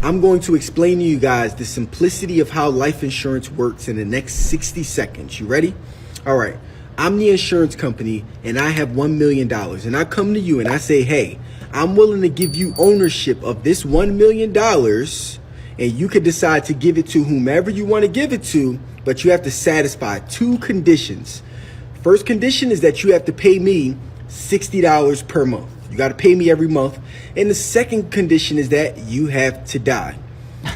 I'm going to explain to you guys the simplicity of how life insurance works in the next 60 seconds. You ready? All right. I'm the insurance company and I have $1 million. And I come to you and I say, hey, I'm willing to give you ownership of this $1 million. And you could decide to give it to whomever you want to give it to, but you have to satisfy two conditions. First condition is that you have to pay me $60 per month. You got to pay me every month. And the second condition is that you have to die.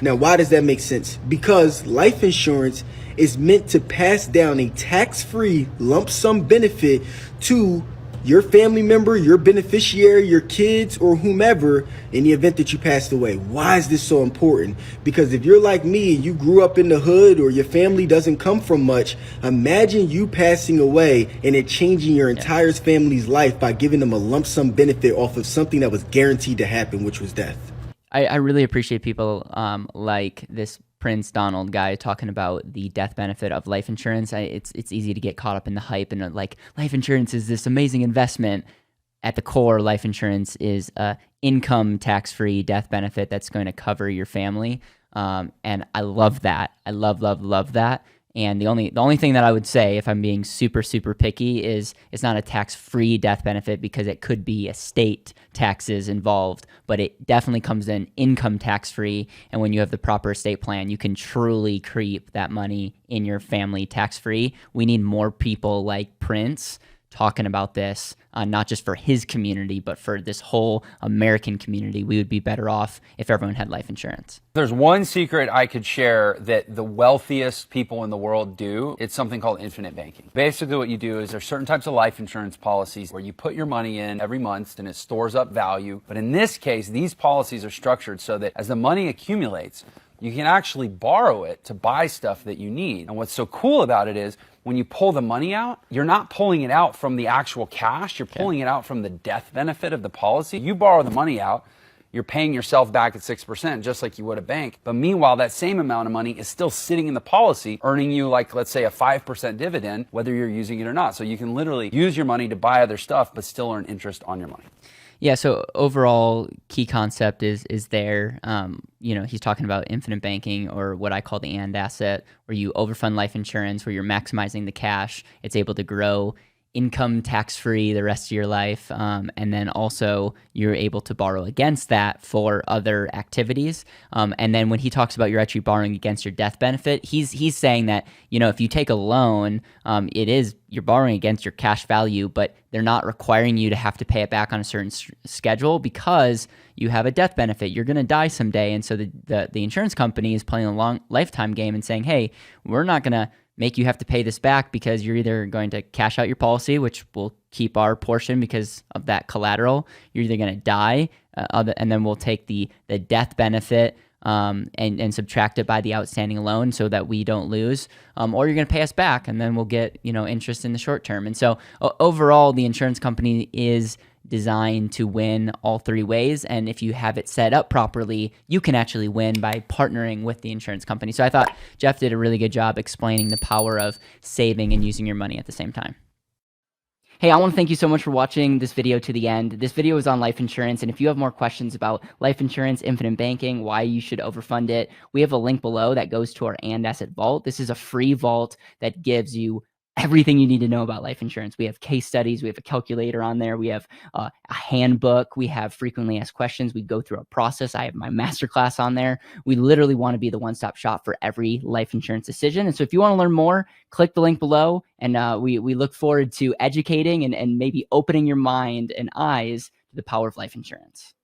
Now, why does that make sense? Because life insurance is meant to pass down a tax-free lump sum benefit to your family member, your beneficiary, your kids, or whomever in the event that you passed away. Why is this so important? Because if you're like me and you grew up in the hood or your family doesn't come from much, imagine you passing away and it changing your entire family's life by giving them a lump sum benefit off of something that was guaranteed to happen, which was death. I really appreciate people like this Prince Donald guy talking about the death benefit of life insurance. It's easy to get caught up in the hype and like life insurance is this amazing investment. At the core, life insurance is a income tax-free death benefit that's going to cover your family. And I love that. I love that. And the only thing that I would say, if I'm being super picky, is it's not a tax-free death benefit because it could be estate taxes involved, but it definitely comes in income tax-free. And when you have the proper estate plan, you can truly keep that money in your family tax-free. We need more people like Prince talking about this, not just for his community, but for this whole American community. We would be better off if everyone had life insurance. There's one secret I could share that the wealthiest people in the world do. It's something called infinite banking. Basically what you do is there's certain types of life insurance policies where you put your money in every month and it stores up value. But in this case, these policies are structured so that as the money accumulates, you can actually borrow it to buy stuff that you need. And what's so cool about it is when you pull the money out, you're not pulling it out from the actual cash. You're pulling it out from the death benefit of the policy. You borrow the money out, you're paying yourself back at 6%, just like you would a bank. But meanwhile, that same amount of money is still sitting in the policy, earning you like, let's say, a 5% dividend, whether you're using it or not. So you can literally use your money to buy other stuff, but still earn interest on your money. Yeah, so overall key concept is there. He's talking about infinite banking, or what I call the and asset, where you overfund life insurance, where you're maximizing the cash. It's able to grow income tax-free the rest of your life, and then also you're able to borrow against that for other activities. And then when he talks about you're actually borrowing against your death benefit, he's saying that, if you take a loan, you're borrowing against your cash value, but they're not requiring you to have to pay it back on a certain schedule because you have a death benefit. You're going to die someday, and so the insurance company is playing a long lifetime game and saying, hey, we're not going to make you have to pay this back because you're either going to cash out your policy, which will keep our portion because of that collateral. You're either going to die, and then we'll take the death benefit and subtract it by the outstanding loan so that we don't lose, or you're going to pay us back, and then we'll get interest in the short term. And so overall, the insurance company is designed to win all three ways, and if you have it set up properly, you can actually win by partnering with the insurance company. So I thought Jeff did a really good job explaining the power of saving and using your money at the same time. Hey, I want to thank you so much for watching this video to the end. This video is on life insurance, and if you have more questions about life insurance, infinite banking, why you should overfund it, we have a link below that goes to our and asset vault. This is a free vault that gives you everything you need to know about life insurance. We have case studies, we have a calculator on there, we have a handbook, we have frequently asked questions, we go through a process. I have my masterclass on there. We literally want to be the one-stop shop for every life insurance decision. And so if you want to learn more, click the link below, and we look forward to educating and maybe opening your mind and eyes to the power of life insurance.